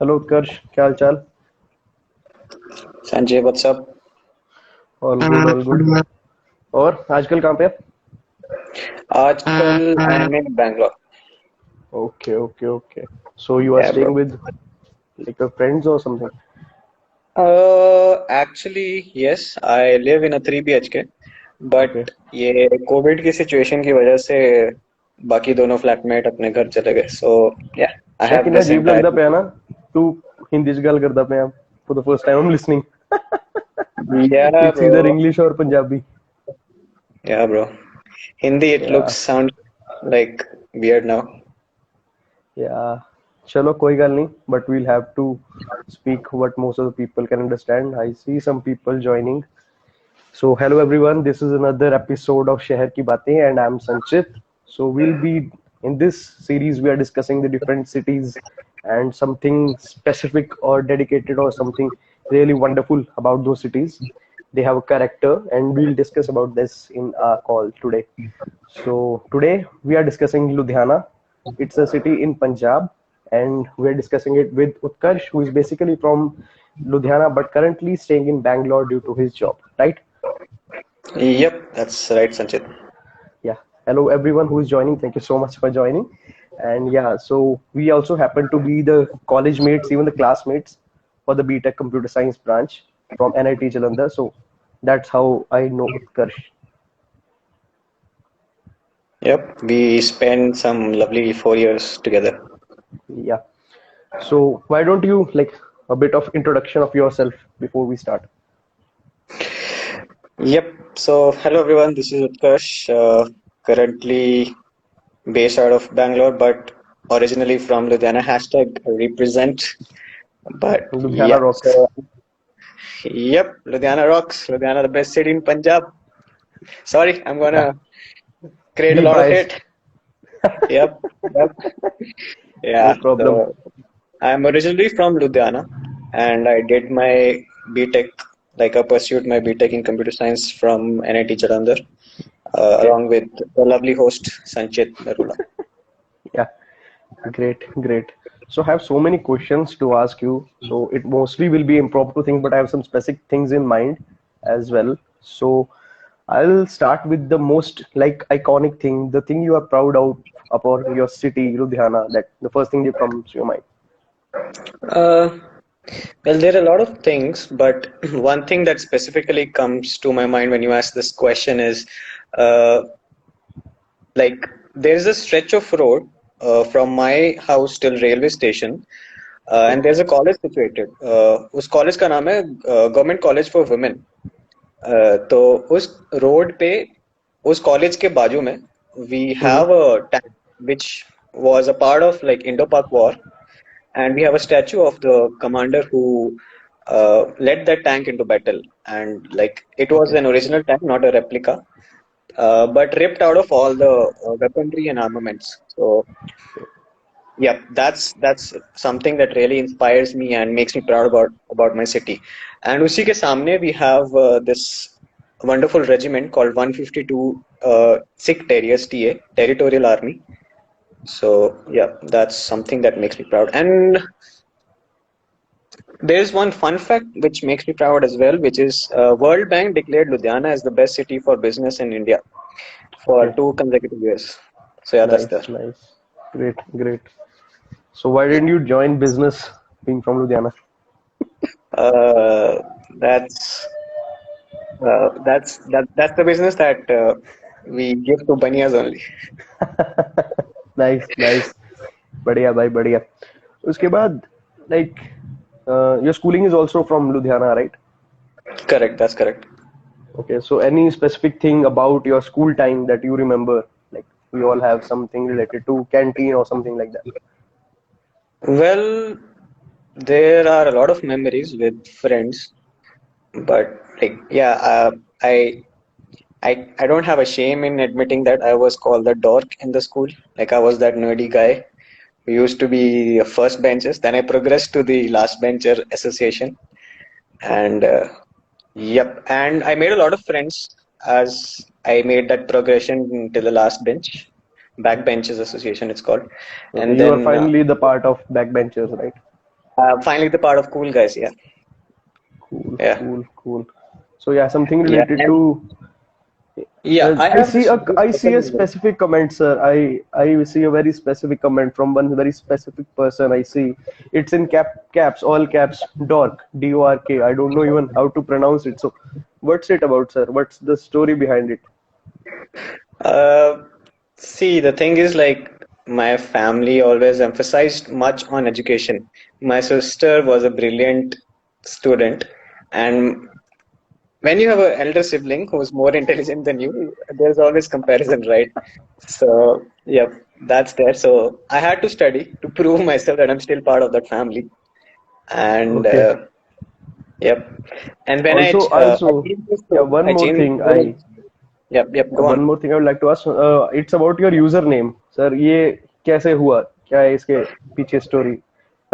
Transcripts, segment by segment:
Hello उत्कर्ष, क्या हाल चाल। Sanjay what's up. All good all good. और आजकल कहाँ पे है? आजकल I am in Bangalore. Okay okay okay. So you are ya bro. Staying with like your friends और something? Actually yes, I live in a 3 BHK, okay. But ये covid की situation की वजह से बाकी दोनों फ्लैटमेट अपने घर चले गए, सो या आई हैव लेकिन दिस अजीब लगता एंटायर। पे है ना, तू हिंदी च गल करता पे for the first time I am listening. Yeah it's bro. Either English or Punjabi. Yeah bro. Hindi it yeah looks sound like weird now. Yeah चलो कोई गल नहीं, but we'll have to speak what most of the people can understand. I see some people joining. So hello everyone, this is another episode of Shehar Ki Baatein and I'm Sanchit. So we'll be in this series we are discussing the different cities and something specific or dedicated or something really wonderful about those cities. They have a character and we'll discuss about this in our call today. So today we are discussing Ludhiana. It's a city in Punjab and we're discussing it with Utkarsh, who is basically from Ludhiana but currently staying in Bangalore due to his job, right? Yep, that's right, Sanchit. Yeah. Hello everyone who is joining. Thank you so much for joining. And yeah, so we also happen to be the college mates, even the classmates for the BTech Computer Science branch from NIT Jalandhar. So that's how I know Utkarsh. Yep, we spent some lovely 4 years together. Yeah. So why don't you like a bit of introduction of yourself before we start? Yep. So, hello everyone. This is Utkarsh. Currently based out of Bangalore, but originally from Ludhiana. Hashtag represent. But Ludhiana yep. rocks. So, yep. Ludhiana rocks. Ludhiana, the best city in Punjab. Sorry, I'm Yeah. gonna create a Be lot of biased. hate. Yep. Yep. No Yeah. problem. So, I'm originally from Ludhiana, and I did my BTech. Like I pursued my BTech in computer science from NIT Jalandhar, Okay. along with the lovely host Sanchit Narula. Yeah. Great, great. So I have so many questions to ask you. So it mostly will be impromptu things, but I have some specific things in mind as well. So I'll start with the most like iconic thing, the thing you are proud of about your city, Ludhiana. That the first thing that comes to your mind. Uh, well, there are a lot of things, but one thing that specifically comes to my mind when you ask this question is uh, like there's a stretch of road from my house till railway station, Okay. and there's a college situated. उस college का नाम है government college for women. तो उस road पे उस college के बाजू में we Mm-hmm. Have a tank which was a part of like Indo-Pak war, and we have a statue of the commander who led that tank into battle, and like it was Okay. an original tank, not a replica, but ripped out of all the weaponry and armaments. So yeah, that's something that really inspires me and makes me proud about my city. And usi ke samne we have this wonderful regiment called 152 Sikh Terriers, TA, Territorial Army. So yeah, that's something that makes me proud. And there's one fun fact which makes me proud as well, which is World Bank declared Ludhiana as the best city for business in India for Okay. 2 consecutive years. So yeah, that's there. Nice, nice. Great, great. So why didn't you join business being from Ludhiana? Uh, that's that's the business that we give to banias only. Nice, nice. बढ़िया भाई बढ़िया. उसके बाद like your schooling is also from Ludhiana, right? Correct, that's correct. Okay, so any specific thing about your school time that you remember? Like we all have something related to canteen or something like that. Well, there are a lot of memories with friends, but like yeah, I don't have a shame in admitting that I was called the dork in the school. Like I was that nerdy guy who used to be first benches. Then I progressed to the last bencher association, and yep, and I made a lot of friends as I made that progression to the last bench, backbenchers association it's called, Okay, and you are then finally the part of backbenchers, right? Finally, the part of cool guys. Yeah, Cool, yeah, cool, cool. So yeah, something yeah, related and to. yeah. I I have see this I see a second. specific comment, sir. I see a very specific comment from one very specific person. I see it's in caps, all caps, dork, DORK. I don't know even how to pronounce it. So, what's it about, sir? What's the story behind it? Uh, See, the thing is like my family always emphasized much on education. My sister was a brilliant student, and when you have an elder sibling who's more intelligent than you, there's always comparison, right? So, yep, that's there. So I had to study to prove myself that I'm still part of that family. And Okay. yep, and when I Also, changed the yeah, school, I changed. Yep, yep, go one on. more thing I would like to ask. It's about your username, sir. ये कैसे हुआ? क्या है इसके पीछे story?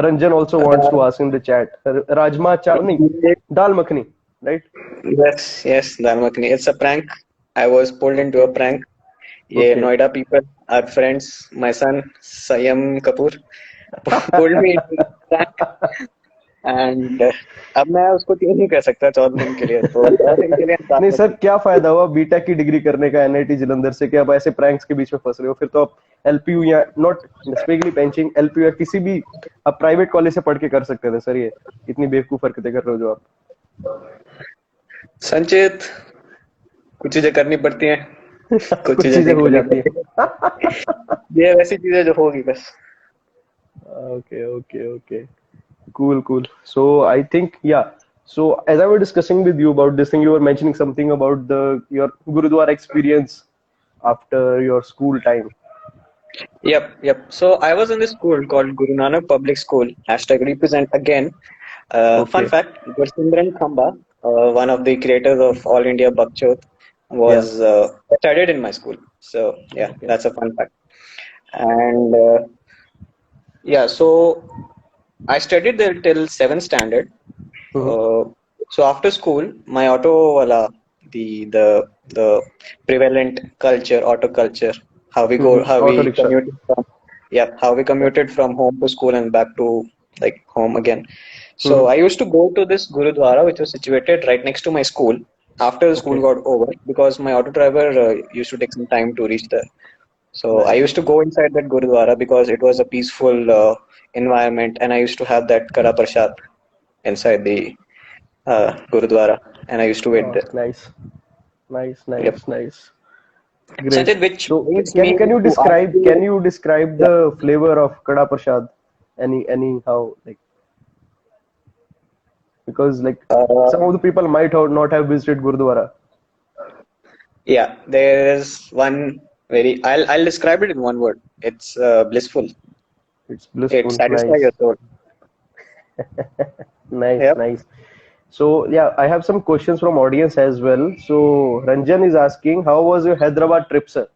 Ranjan also wants to Uh, ask in the chat. Rajma चावल नहीं, दाल makhani, right? Yes, yes, Dal Makhani. It's a prank. I was pulled into a Okay, prank. Yeah, okay. Noida people, our friends, my son Sayam Kapoor pulled me into the prank, and अब मैं उसको क्यों नहीं कह सकता 14 दिन के लिए, तो 14 दिन के लिए हम साथ नहीं में सर, थे। क्या फायदा हुआ बीटेक की डिग्री करने का एनआईटी जलंधर से कि आप ऐसे प्रैंक्स के बीच में फंस रहे हो? फिर तो आप एलपीयू या नॉट स्पेशली बेंचिंग एलपीयू या किसी भी आप प्राइवेट कॉलेज से पढ़ के कर सकते थे सर। ये इतनी बेवकूफ हरकतें कर रहे हो जो आप। संचित, कुछ चीजें करनी पड़ती हैं, कुछ कुछ चीजें चीजें नहीं हो करनी जाती पड़ती। है। ये वैसी चीजें जो होगी बस। Okay, okay, okay. Cool, cool. So I think, yeah. So as I was discussing with you about this thing, you were mentioning something about the your Gurudwara experience after your school time. Yep, yep. So I was in this school called Guru Nanak Public School. Hashtag represent again. Fun Okay. fact: Gursimran Khamba, one of the creators of All India Bakchot, Yeah. was studied in my school. So yeah, Okay. that's a fun fact. And yeah, so I studied there till seventh standard. Mm-hmm. Uh, so after school, my auto wala, the prevalent culture, auto culture, Mm-hmm. how Auto we rickshaw. commuted from, yeah, how we Yeah. commuted from home to school and back to like home again. So Mm-hmm. I used to go to this Gurudwara, which was situated right next to my school. After the school Okay. got over, because my auto driver used to take some time to reach there. So I Nice. used to go inside that Gurudwara because it was a peaceful environment, and I used to have that Kara Prasad inside the Gurudwara, and I used to wait Oh, there. nice. Nice. Yep. Nice. Nice. Great. Sanjay, which So brings me to ask can you, you describe yeah, the flavor of Kada Prasad? Anyhow, like, because like uh, some of the people might have not have visited Gurudwara. yeah, there is one very. I'll describe it in one word. It's blissful. It's It blissful. satisfies your Nice. soul. Nice, Yep. nice. So yeah, I have some questions from audience as well. So Ranjan is asking, how was your Hyderabad trip, sir?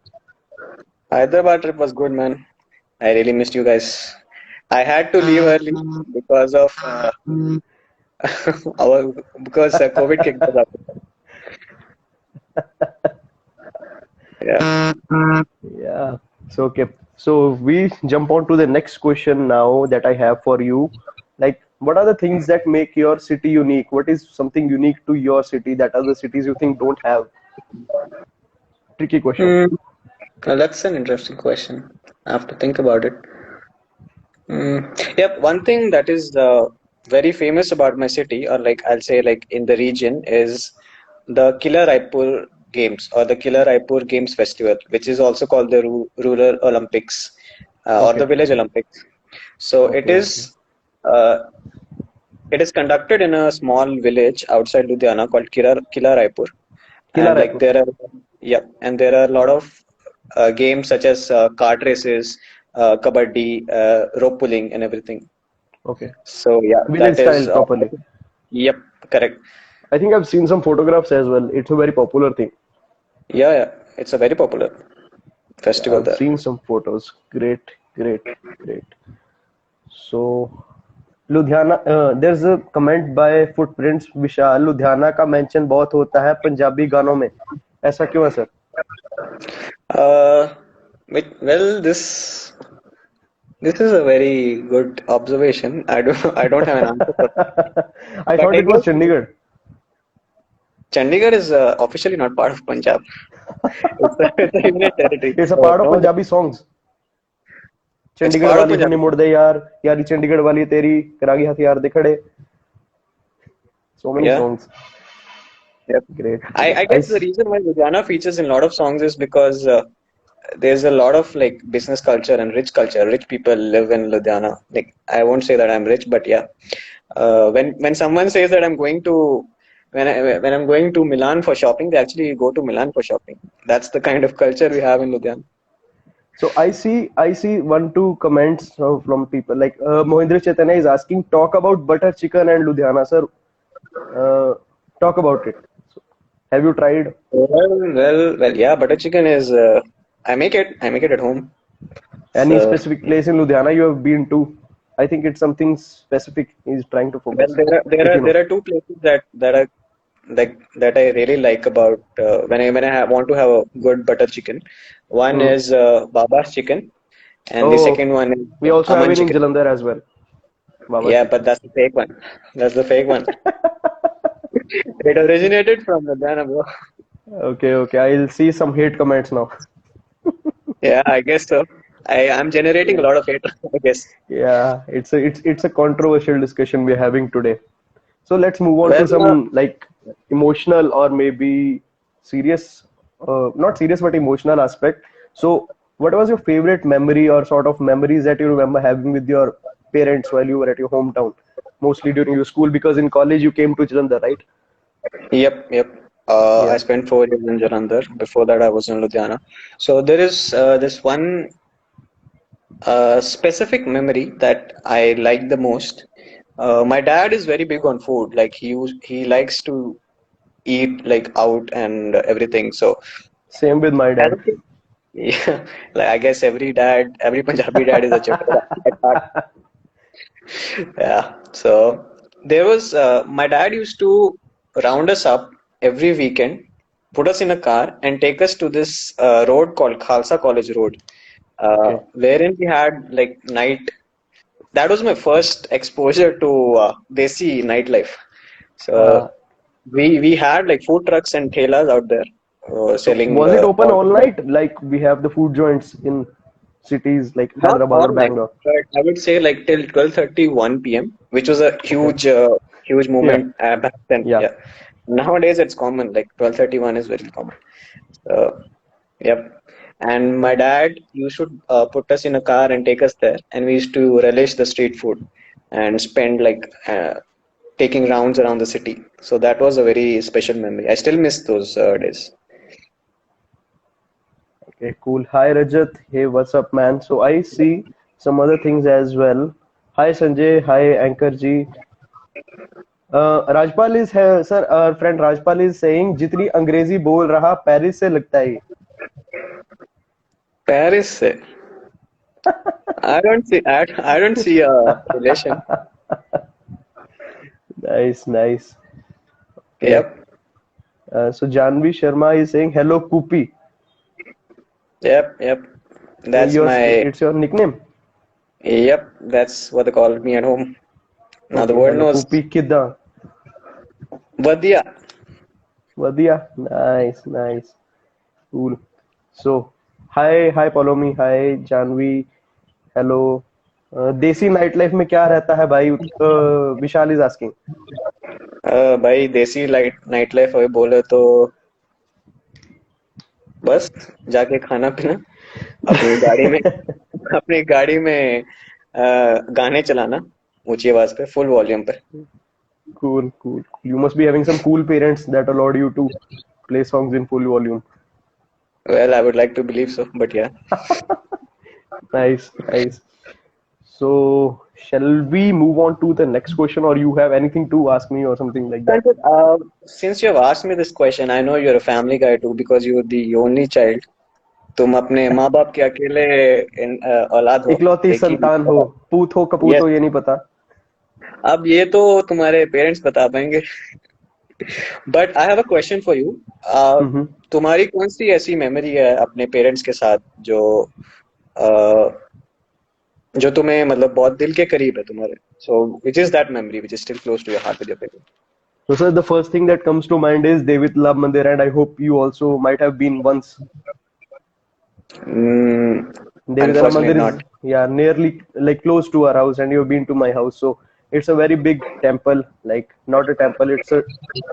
Hyderabad trip was good, man. I really missed you guys. I had to leave early because of our because COVID kicked us out. Yeah. Yeah. So okay. So we jump on to the next question now that I have for you. Like, what are the things that make your city unique? What is something unique to your city that other cities you think don't have? Tricky question. Hmm. Well, that's an interesting question. I have to think about it. Yep, one thing that is very famous about my city, or like I'll say like in the region, is the Killer Raipur Games or the Killer Raipur Games Festival, which is also called the Rural Olympics or the Okay. Village Olympics. So Okay. Okay. uh, it is conducted in a small village outside Ludhiana called Killer Raipur, Kila and like Raipur. there are, yeah, and there are a lot of games such as kart races, kabaddi, rope pulling, and everything. Okay. So yeah, Village that style is properly. yep, correct. I think I've seen some photographs as well. It's a very popular thing. Yeah, yeah, it's a very popular Yeah, festival I've there. seen some photos. Great, great, great. So, Ludhiana, there's a comment by Footprints विशाल, लुधियाना का mention बहुत होता है पंजाबी गानों में, ऐसा क्यों है sir? Uh, well, this This is a very good observation. I don't have an answer for that. I But thought I it was guess Chandigarh. Chandigarh is officially not part of Punjab. It's a union territory. It's a So part of no, Punjabi songs. it's Chandigarh part of वाली Punjab. हुनी मुड़दे यार यारी चंडीगढ़ वाली तेरी करागी हथियार दे खड़े. So many Yeah. songs. Yep. Great, I great. guess the reason why Ludhiana features in a lot of songs is because there's a lot of like business culture and rich culture. Rich people live in Ludhiana. Like I won't say that I'm rich, but yeah. When someone says that when I'm going to Milan for shopping, they actually go to Milan for shopping. That's the kind of culture we have in Ludhiana. So I see one two comments from people like Mohindra Chaitanya is asking talk about butter chicken and Ludhiana sir. Uh, Talk about it. So, have you tried Well. Yeah. Butter chicken is. I make it. I make it at home. any So specific place in Ludhiana you have been to? I think it's something specific he's trying to well, focus. there are there If are you know. there are two places that are like that I really like about when I want to have a good butter chicken. One Hmm. is Baba's chicken, and the Oh, second one is we also have Aman it in chicken. Jalandhar as well. Baba Yeah, but chicken. that's the fake one. That's the fake one. It originated from Ludhiana, bro. Okay, okay. I'll see some hate comments now. Yeah, I guess so. I'm generating a Yeah, lot of hate, I guess. yeah. It's a controversial discussion we're having today. So let's move on Well, to some like emotional or maybe serious, not serious but emotional aspect. So, what was your favorite memory or sort of memories that you remember having with your parents while you were at your hometown? Mostly during your school, because in college you came to Jalandhar, right? yep. I Yeah. spent 4 years in Jalandhar. Before that, I was in Ludhiana. So there is this one specific memory that I like the most. My dad is very big on food. Like he likes to eat like out and everything. So Same with my as a dad. kid, yeah, like I guess every dad, every Punjabi dad is a chef at heart. Yeah. So there was my dad used to round us up every weekend, put us in a car, and take us to this road called Khalsa College Road, Okay. wherein we had like night. That was my first exposure to Desi nightlife. So Uh, we had like food trucks and thelas out there so selling was it open all all the night like we have the food joints in cities like not Hyderabad all or night, Bangalore? but I would say like till 12:30, 1 p.m., which was a Okay. huge Yeah. movement back then. Yeah. Yeah. Nowadays it's common, like 12:31 is very common. So, yep. And my dad used to put us in a car and take us there, and we used to relish the street food and spend like taking rounds around the city. So that was a very special memory. I still miss those days. Okay, cool. Hi Rajat. Hey, what's up, man? So I see some other things as well. Hi Sanjay. Hi Anchor Ji. Rajpal is here, sir. Our friend Rajpal is saying जितनी अंग्रेजी बोल रहा Paris से लगता है ये. Paris, I don't see a relation. Nice, nice. Okay. Yep, So Janvi Sharma is saying hello Poopy. yep. That's my It's your nickname. Yep, that's what they call me at home. Now the Okay, world hello knows. Poopy किदा. Vadia. Vadiya. Nice, nice. Cool. So, hi Palomi, hi Janvi, hello. देसी night life में क्या रहता है भाई? विशाल is asking. भाई देसी light night life अभी बोले तो बस जाके खाना पीना अपनी गाड़ी में अपनी गाड़ी में गाने चलाना ऊंची आवाज पे फुल वॉल्यूम पे. Cool, cool. You must be having some cool parents that allowed you to play songs in full volume. Well, I would like to believe so, but yeah. Nice, nice. So, shall we move on to the next question, or you have anything to ask me or something like that? Sanjit, since you have asked me this question, I know you're a family guy too because you're the only child. तुम अपने माँ बाप के अकेले औलाद हो इकलौती एक ही. संतान हो, पूत हो कपूत यस. हो ये नहीं पता. अब ये तो तुम्हारे पेरेंट्स बता पाएंगे. But I have a question for you. Hmm. तुम्हारी कौन सी ऐसी मेमोरी है अपने पेरेंट्स के साथ जो uh, जो तुम्हें मतलब बहुत दिल के करीब है तुम्हारे. So which is that memory which is still close to your heart with your people? So, sir, the first thing that comes to mind is Devitla Mandir, and I hope you also might have been once. Mm, Devitala Unfortunately Mandir not. is, yeah, nearly like close to our house, and you've been to my house. So it's a very big temple, like not a temple, it's a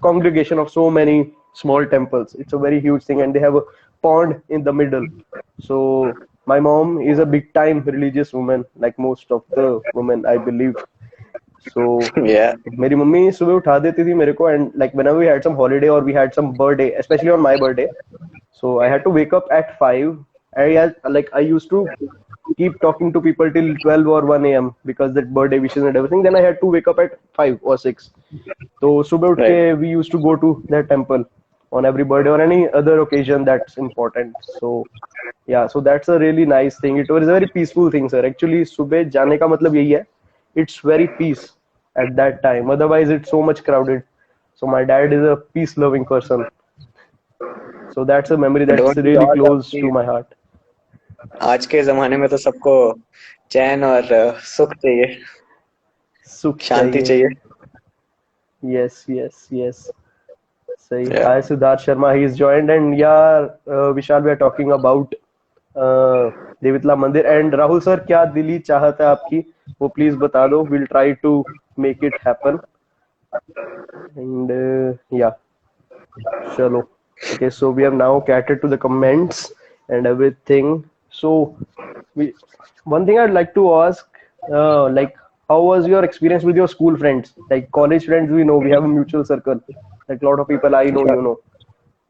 congregation of so many small temples. It's a very huge thing, and they have a pond in the middle. So my mom is a big time religious woman, like most of the women, I believe. So Yeah. मेरी mummy सुबह उठा देती थी मेरे को, and like whenever we had some holiday or we had some birthday, especially on my birthday, so I had to wake up at 5. I used to keep talking to people till 12 or 1 a.m. because that birthday wishes and everything. Then I had to wake up at 5 or 6. So सुबह उठ के Right. we used to go to that temple on every birthday or any other occasion that's important. So yeah, so that's a really nice thing. It was a very peaceful thing, sir. Actually, सुबह जाने का मतलब यही है. It's very peace at that time. Otherwise, it's so much crowded. So my dad is a peace-loving person. So that's a memory that's Don't we really all love close to peace? my heart. आज के जमाने में तो सबको चैन और सुख चाहिए, सुख शांति चाहिए. चाहिए. Yes, yes, yes. Say Yeah. hi, Siddharth Sharma. He's joined, and yeah, Vishal, we are talking about uh, देवितला मंदिर. And Rahul sir, क्या दिली चाहत है आपकी? वो please बता दो. We'll try to make it happen. And yeah, chalo. Okay, so we have now catered to the comments and everything. So we, one thing I'd like to ask, like, how was your experience with your school friends? Like college friends, we know we have a mutual circle. Like a lot of people I know, Sure. you know.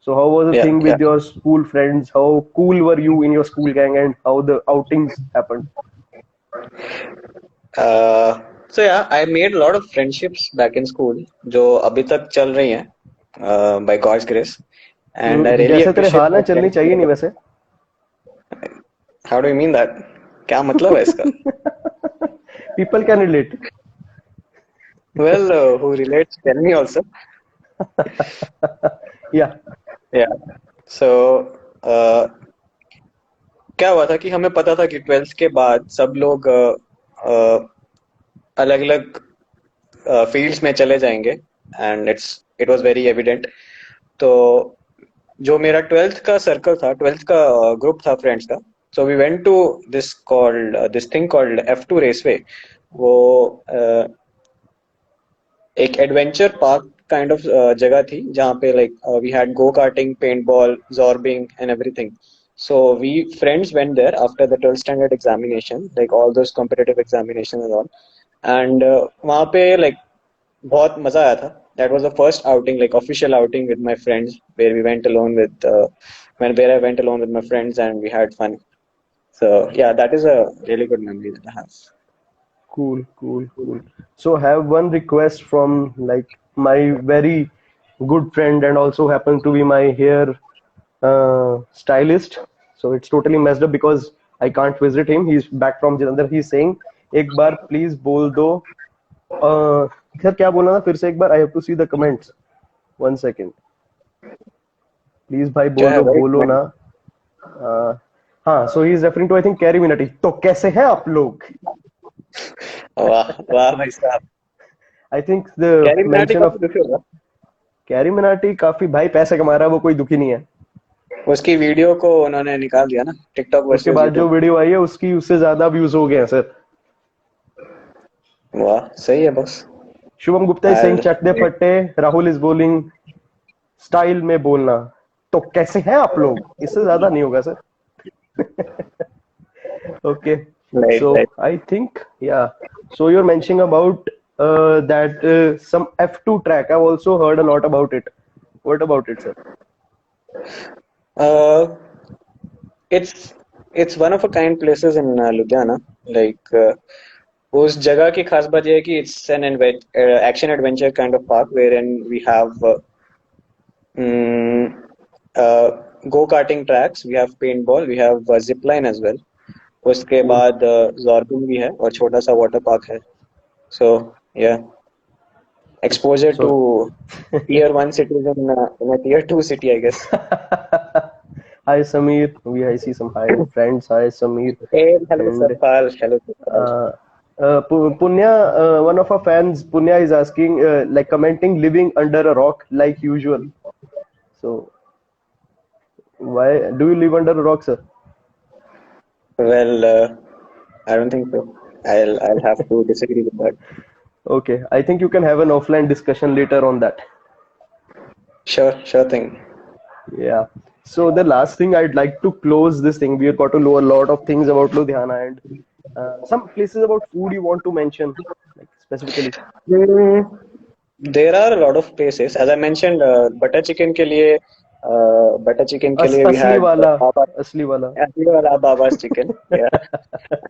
So how was the Yeah. thing Yeah. with your school friends? How cool were you in your school gang, and how the outings happened? So yeah, I made a lot of friendships back in school, जो अभी तक चल रही हैं, by God's grace, and I really जैसे तेरे appreciate हाल है my चलनी friends. चाहिए नहीं वैसे. How do you mean that? क्या मतलब है इसका? People can relate. Well, who relates? Tell me also. Yeah. Yeah. So क्या हुआ था कि हमें पता था कि 12th के बाद सब लोग अलग अलग फील्ड्स में चले जाएंगे, and it was very evident. तो जो मेरा 12th का सर्कल था, 12th का ग्रुप था फ्रेंड्स का, so we went to this thing called F2 raceway. वो एक एडवेंचर पार्क काइंड ऑफ जगह थी जहाँ पे like we had go karting, paintball, zorbing and everything. So we friends went there after the 12th standard examination, like all those competitive examinations and all. And वहाँ पे like बहुत मजा आया था. That was the first outing, like official outing with my friends, where we went alone with where I went alone with my friends and we had fun. So yeah, that is a really good memory that I have. Cool, cool, cool. So have one request from like my very good friend and also happens to be my hair stylist. So it's totally messed up because I can't visit him. He's back from Jalandhar. He's saying, एक बार please बोल दो. Sir क्या बोलना था फिर से एक बार. I have to see the comments. 1 second. Please भाई क्या बोल है दो, भाई? बोलो ना. Uh, हाँ, so he's referring to I think Carrie Minati. तो कैसे हैं आप लोग? वाह वाह भाई साहब. I think the carry Minati mention काफी of दुखी होगा. कैरी मिनाटी काफी भाई पैसे कमा रहा है, वो कोई दुखी नहीं है. उसकी वीडियो को उन्होंने निकाल दिया ना, टिकटॉक उसके वर्सेस बाद जो यूट्यूब. वीडियो आई है उसकी उससे ज्यादा व्यूज हो गए हैं सर. वाह, सही है बस. शुभम गुप्ता इज सेइंग चक दे फट्टे. राहुल इज बोलिंग स्टाइल में बोलना. तो कैसे हैं आप लोग, इससे ज्यादा नहीं होगा sir. Okay, right so right. I think yeah, so you're mentioning about that some F2 track. I've also heard a lot about it. What about it, sir? It's it's one of a kind places in Ludhiana. Like उस जगह की खास बात यह है कि it's an action adventure kind of park where and we have go karting tracks, we have paintball, we have zip line as well. उसके Cool. बाद जॉर्बिंग भी है और छोटा सा वाटर पार्क है. So yeah, exposure to So tier 1 cities in a tier 2 city, I guess. Hi Samir. I see some hi friends. Hi Samir. Hey, hello And Sarpal. Hello Sarpal. uh, Punya, one of our fans, Punya is asking, like commenting, living under a rock like usual. So why do you live under a rock, sir? Well, I don't think so. I'll have to disagree with that. Okay, I think you can have an offline discussion later on that. Sure thing. Yeah. So the last thing I'd like to close this thing. We have got to know a lot of things about Ludhiana and some places about food you want to mention, like specifically. Hmm, there are a lot of places. As I mentioned, butter chicken के लिए we असली had वाला, Baba, असली वाला. असली वाला Baba's chicken. Yeah.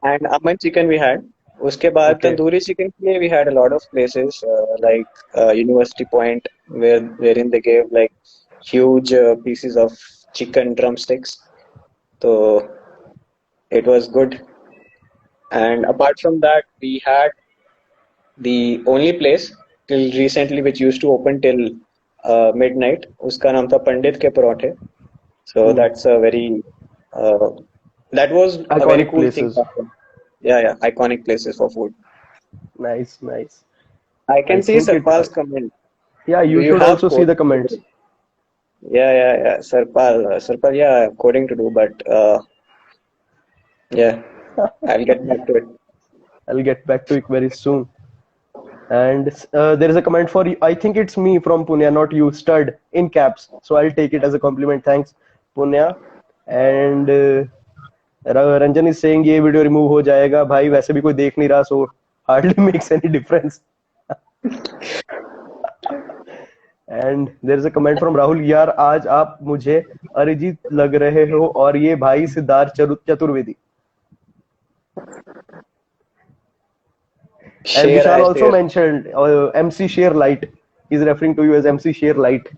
And Aman chicken we had. उसके बाद Okay. तंदूरी chicken के लिए we had a lot of places like University Point wherein they gave like huge pieces of chicken drumsticks. So it was good. And apart from that, we had the only place till recently which used to open till midnight. उसका नाम था पंडित के परोठे. So Hmm. that's a very uh, that was a very Iconic cool thing. places. Yeah, iconic places for food. Nice, nice. I I can see think it. Sarpal's comment. Yeah, Do you you should have also see code? the comments. Yeah. Sarpal, yeah, coding to do, but yeah, I'll get back to it. I'll get back to it very soon. And there is a comment for you. I think it's me from Punya, not you. Stud in caps. So I'll take it as a compliment. Thanks, Punya. And Ranjan is saying ये video remove हो जाएगा भाई वैसे भी कोई देख नहीं रहा so hardly makes any difference and there is a comment from Rahul यार आज आप मुझे अरिजीत लग रहे हो और ये भाई Siddharth Chaturvedi and Share Vishal hai also share. mentioned MC Share Light. He's referring to you as MC Share Light.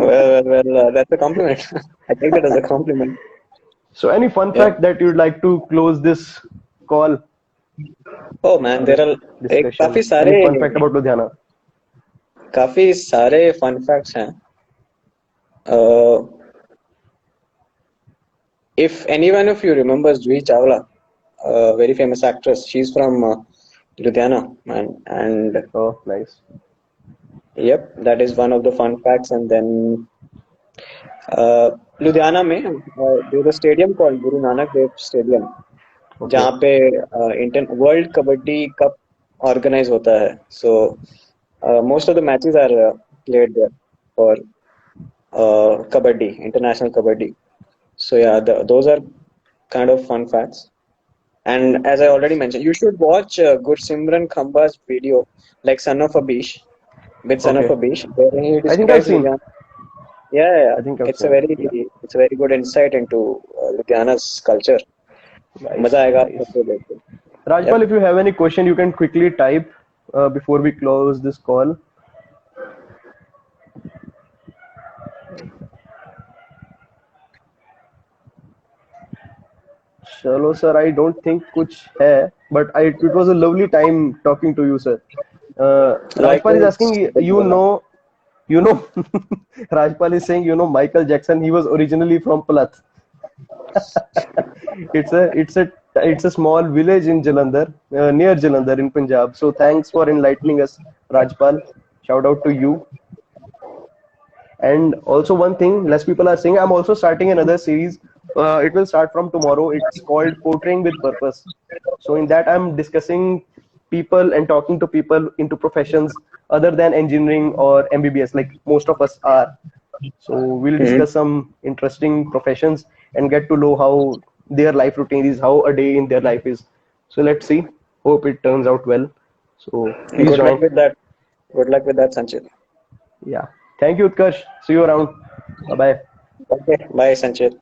Well, that's a compliment. I take that as a compliment. So, any fun Yeah. fact that you'd like to close this call Oh man, or there are discussion? काफी Any सारे fun fact about Ludhiana? काफी सारे fun facts हैं. Uh, if any one of you remembers Juhi Chawla, a very famous actress, she's from Ludhiana, man, and Oh, nice. yep, that is one of the fun facts. And then Ludhiana में there's a stadium called Guru Nanak Dev Stadium Okay. जहाँ पे inter world kabaddi cup organise होता है so most of the matches are played there for kabaddi international kabaddi so ya those are kind of fun facts and as I already mentioned you should watch Gursimran Khamba's video like Son of a Bish with Son of Okay. a Bish where he I think I've describes seen. Ludhiana. Yeah. I think I've It's a seen. very Yeah. it's a very good insight into Ludhiana's culture. Nice. मजा आएगा आपको Nice. तो देख के. Rajpal, Yep. if you have any question, you can quickly type before we close this call. Chalo, sir, I don't think kuch hai, but it was a lovely time talking to you, sir. Rajpal is Likewise, asking, you know, Rajpal is saying, Michael Jackson, he was originally from Plath. It's a small village in Jalandhar, near Jalandhar in Punjab. So thanks for enlightening us, Rajpal. Shout out to you. And also one thing, less people are saying, I'm also starting another series. It will start from tomorrow. It's called Portraying with Purpose. So in that, I'm discussing people and talking to people into professions other than engineering or MBBS, like most of us are. So we'll Mhm. discuss some interesting professions and get to know how their life routine is, how a day in their life is. So let's see. Hope it turns out well. So please Good luck join. with that. Good luck with that, Sanchit. Yeah. Thank you, Utkarsh. See you around. Bye bye. Okay. Bye, Sanchit.